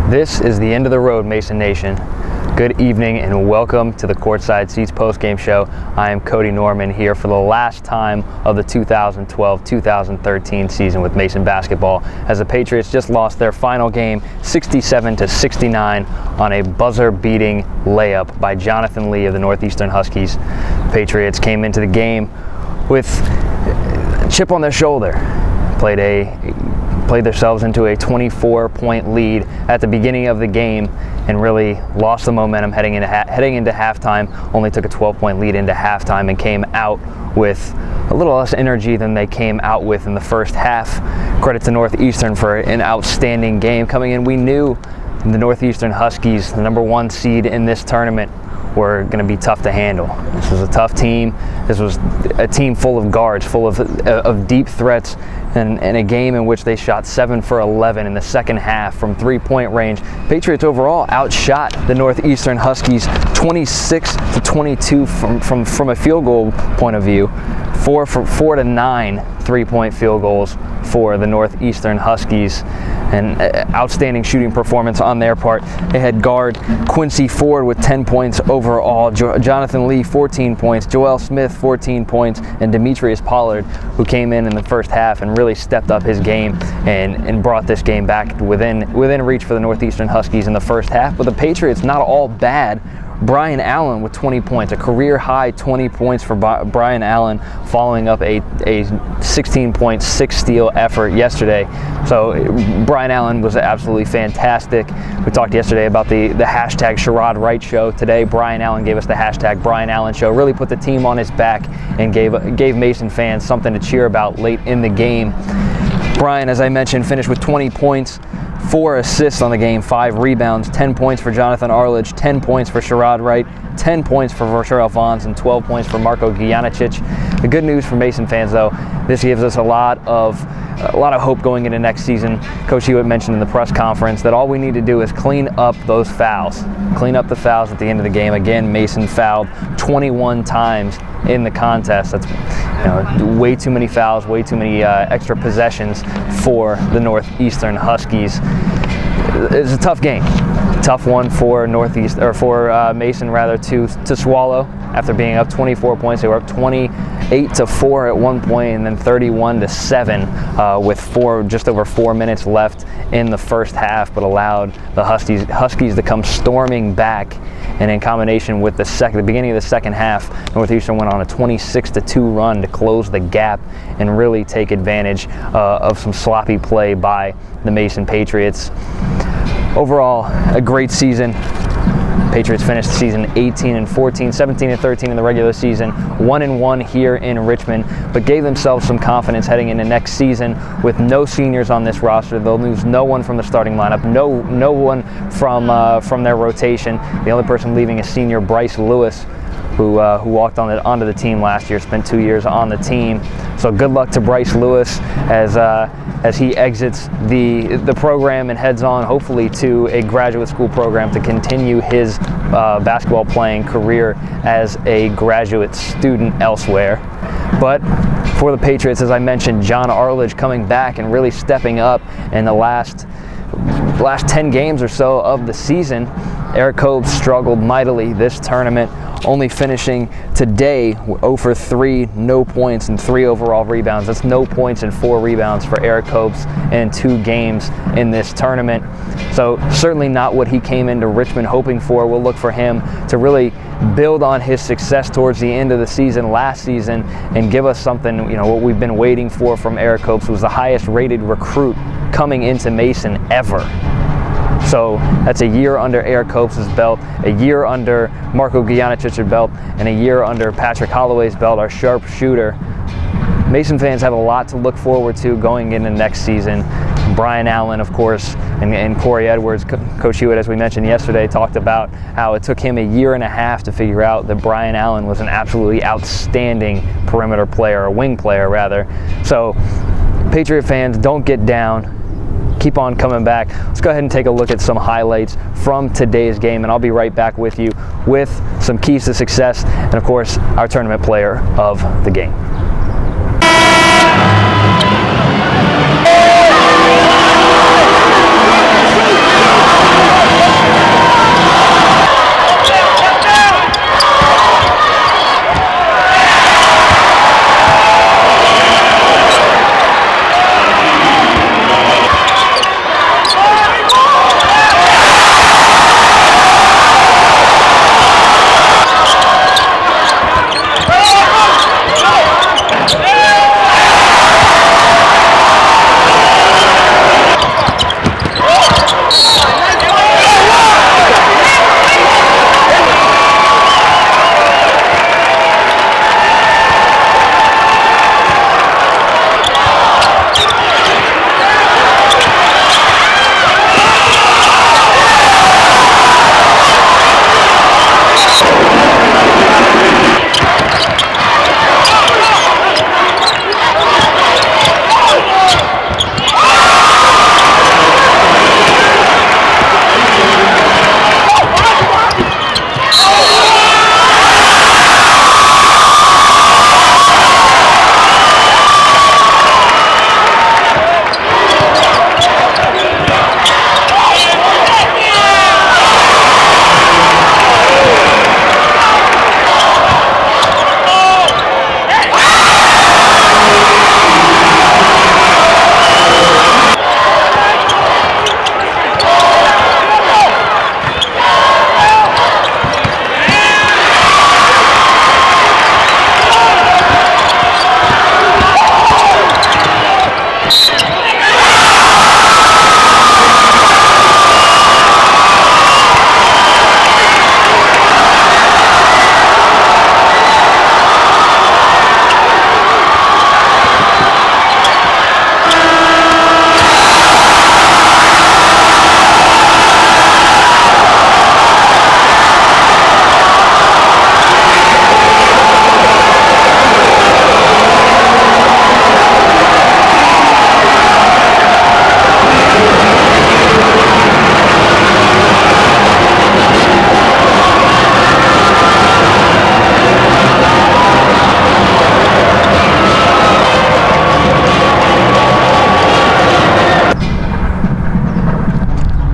This is the end of the road, Mason Nation. Good evening and welcome to the Courtside Seats postgame show. I am Cody Norman here for the last time of the 2012-2013 season with Mason basketball, as the Patriots just lost their final game 67-69 on a buzzer-beating layup by Jonathan Lee of the Northeastern Huskies. Patriots came into the game with a chip on their shoulder, played themselves into a 24-point lead at the beginning of the game and really lost the momentum heading into halftime. Only took a 12-point lead into halftime and came out with a little less energy than they came out with in the first half. Credit to Northeastern for an outstanding game coming in. We knew the Northeastern Huskies, the number one seed in this tournament, were going to be tough to handle. This was a tough team. This was a team full of guards, full of deep threats, and a game in which they shot 7 for 11 in the second half from three-point range. Patriots overall outshot the Northeastern Huskies 26-22 from a field goal point of view. 4 to 9 three-point field goals for the Northeastern Huskies. An outstanding shooting performance on their part. They had guard Quincy Ford with 10 points overall, Jonathan Lee 14 points, Joel Smith 14 points, and Demetrius Pollard, who came in the first half and really stepped up his game and brought this game back within reach for the Northeastern Huskies in the first half. But the Patriots, not all bad. Brian Allen with 20 points, a career-high 20 points for Brian Allen, following up a 16-point, 6-steal effort yesterday. So Brian Allen was absolutely fantastic. We talked yesterday about the hashtag Sherrod Wright Show. Today, Brian Allen gave us the hashtag Brian Allen Show. Really put the team on his back and gave Mason fans something to cheer about late in the game. Brian, as I mentioned, finished with 20 points, 4 assists on the game, 5 rebounds, 10 points for Jonathan Arledge, 10 points for Sherrod Wright, 10 points for Versherel Vons, and 12 points for Marko Gijanicic. The good news for Mason fans, though, this gives us a lot of hope going into next season. Coach Hewitt mentioned in the press conference that all we need to do is clean up those fouls. Clean up the fouls at the end of the game. Again, Mason fouled 21 times in the contest. That's way too many fouls, way too many extra possessions for the Northeastern Huskies. It's a tough game. Tough one for Mason to swallow. After being up 24 points, they were up 28-4 at one point, and then 31-7 with just over 4 minutes left in the first half, but allowed the Huskies to come storming back. And in combination with the beginning of the second half, Northeastern went on a 26-2 run to close the gap and really take advantage of some sloppy play by the Mason Patriots. Overall, a great season. Patriots finished the season 18-14, 17-13 in the regular season, 1-1 here in Richmond, but gave themselves some confidence heading into next season. With no seniors on this roster, they'll lose no one from the starting lineup, no one from their rotation. The only person leaving is senior Bryce Lewis, who walked onto the team last year, spent 2 years on the team. So good luck to Bryce Lewis as he exits the program and heads on, hopefully, to a graduate school program to continue his basketball playing career as a graduate student elsewhere. But for the Patriots, as I mentioned, John Arledge coming back and really stepping up in the last 10 games or so of the season. Eric Cobes struggled mightily this tournament, only finishing today 0 for 3, no points, and 3 overall rebounds. That's no points and 4 rebounds for Eric Cobes in 2 games in this tournament. So certainly not what he came into Richmond hoping for. We'll look for him to really build on his success towards the end of the season last season and give us something, what we've been waiting for from Eric Cobes. Was the highest rated recruit coming into Mason ever. So that's a year under Eric Copes' belt, a year under Marko Gujanicic's belt, and a year under Patrick Holloway's belt, our sharpshooter. Mason fans have a lot to look forward to going into next season. Brian Allen, of course, and Corey Edwards. Coach Hewitt, as we mentioned yesterday, talked about how it took him a year and a half to figure out that Brian Allen was an absolutely outstanding perimeter player, or wing player rather. So Patriot fans, don't get down. Keep on coming back. Let's go ahead and take a look at some highlights from today's game, and I'll be right back with you with some keys to success and, of course, our tournament player of the game.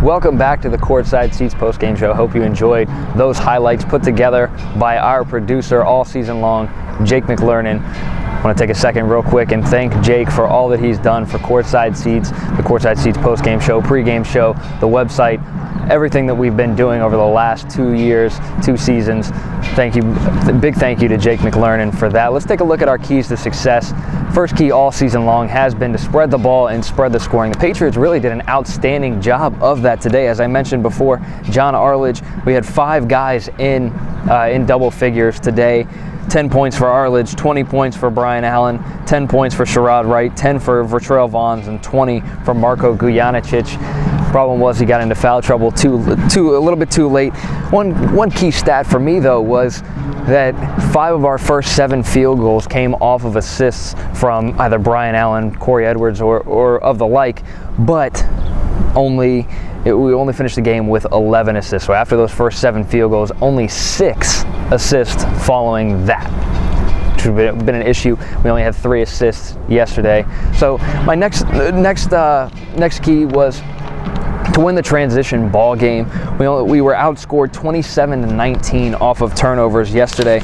Welcome back to the Courtside Seats postgame show. Hope you enjoyed those highlights put together by our producer all season long, Jake McLernan. I want to take a second real quick and thank Jake for all that he's done for Courtside Seats, the Courtside Seats postgame show, pregame show, the website, everything that we've been doing over the last 2 years, 2 seasons. Thank you, big thank you to Jake McLernan for that. Let's take a look at our keys to success. First key all season long has been to spread the ball and spread the scoring. The Patriots really did an outstanding job of that today. As I mentioned before, John Arledge, we had 5 guys in double figures today. 10 points for Arledge, 20 points for Brian Allen, 10 points for Sherrod Wright, 10 for Vertrell Vaughns, and 20 for Marko Gujanicic. Problem was he got into foul trouble a little bit too late. One key stat for me though was that 5 of our first 7 field goals came off of assists from either Brian Allen, Corey Edwards, or of the like, but we only finished the game with 11 assists. So after those first 7 field goals, only 6 assists following that, which would have been an issue. We only had 3 assists yesterday. So my next key was to win the transition ball game. We were outscored 27-19 off of turnovers yesterday.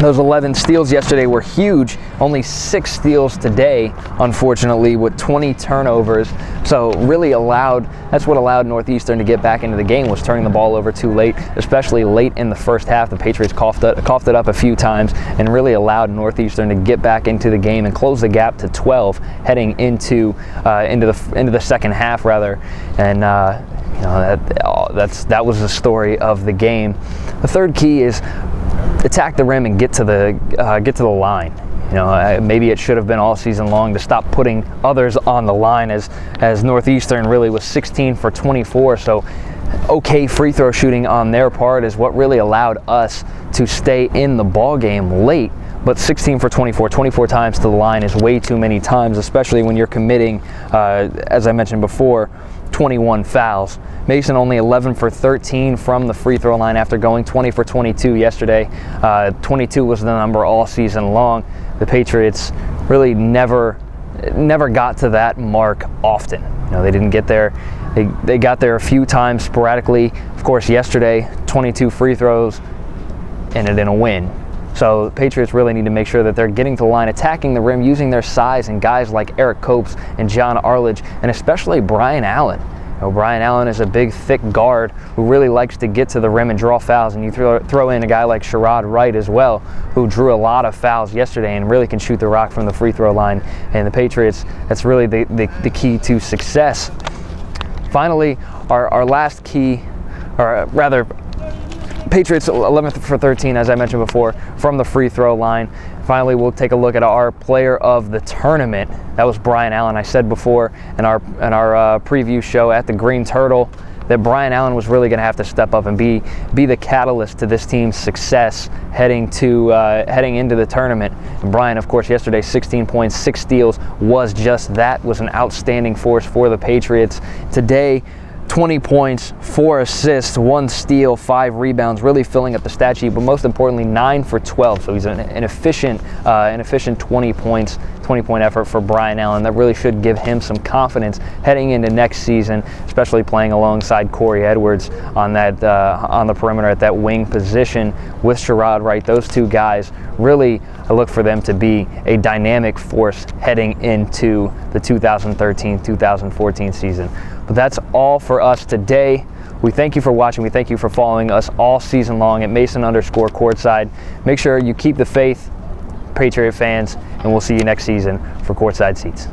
Those 11 steals yesterday were huge. Only 6 steals today, unfortunately, with 20 turnovers. So really that's what allowed Northeastern to get back into the game, was turning the ball over too late, especially late in the first half. The Patriots coughed it up a few times and really allowed Northeastern to get back into the game and close the gap to 12 heading into the second half rather. And That was the story of the game. The third key is attack the rim and get to the line. Maybe it should have been all season long to stop putting others on the line, as Northeastern really was 16 for 24. So okay free throw shooting on their part is what really allowed us to stay in the ball game late. But 16 for 24 times to the line is way too many times, especially when you're committing, as I mentioned before, 21 fouls. Mason only 11 for 13 from the free throw line after going 20 for 22 yesterday. 22 was the number all season long. The Patriots really never got to that mark often. They didn't get there. They got there a few times sporadically. Of course, yesterday, 22 free throws ended in a win. So the Patriots really need to make sure that they're getting to the line, attacking the rim, using their size, and guys like Eric Copes and John Arledge, and especially Brian Allen. Brian Allen is a big, thick guard who really likes to get to the rim and draw fouls, and you throw in a guy like Sherrod Wright as well, who drew a lot of fouls yesterday and really can shoot the rock from the free throw line. And the Patriots, that's really the key to success. Finally, our last key, or rather, Patriots 11th for 13, as I mentioned before, from the free throw line. Finally, we'll take a look at our player of the tournament. That was Brian Allen. I said before in our preview show at the Green Turtle that Brian Allen was really going to have to step up and be the catalyst to this team's success heading into the tournament. And Brian, of course, yesterday 16 points, 6 steals was just that. Was an outstanding force for the Patriots. Today, 20 points, 4 assists, 1 steal, 5 rebounds, really filling up the stat sheet, but most importantly, 9 for 12. So he's an efficient 20-point effort for Brian Allen. That really should give him some confidence heading into next season, especially playing alongside Corey Edwards on the perimeter at that wing position with Sherrod Wright. Those two guys, really, I look for them to be a dynamic force heading into the 2013-2014 season. But that's all for us today. We thank you for watching. We thank you for following us all season long at Mason_Courtside. Make sure you keep the faith, Patriot fans, and we'll see you next season for Courtside Seats.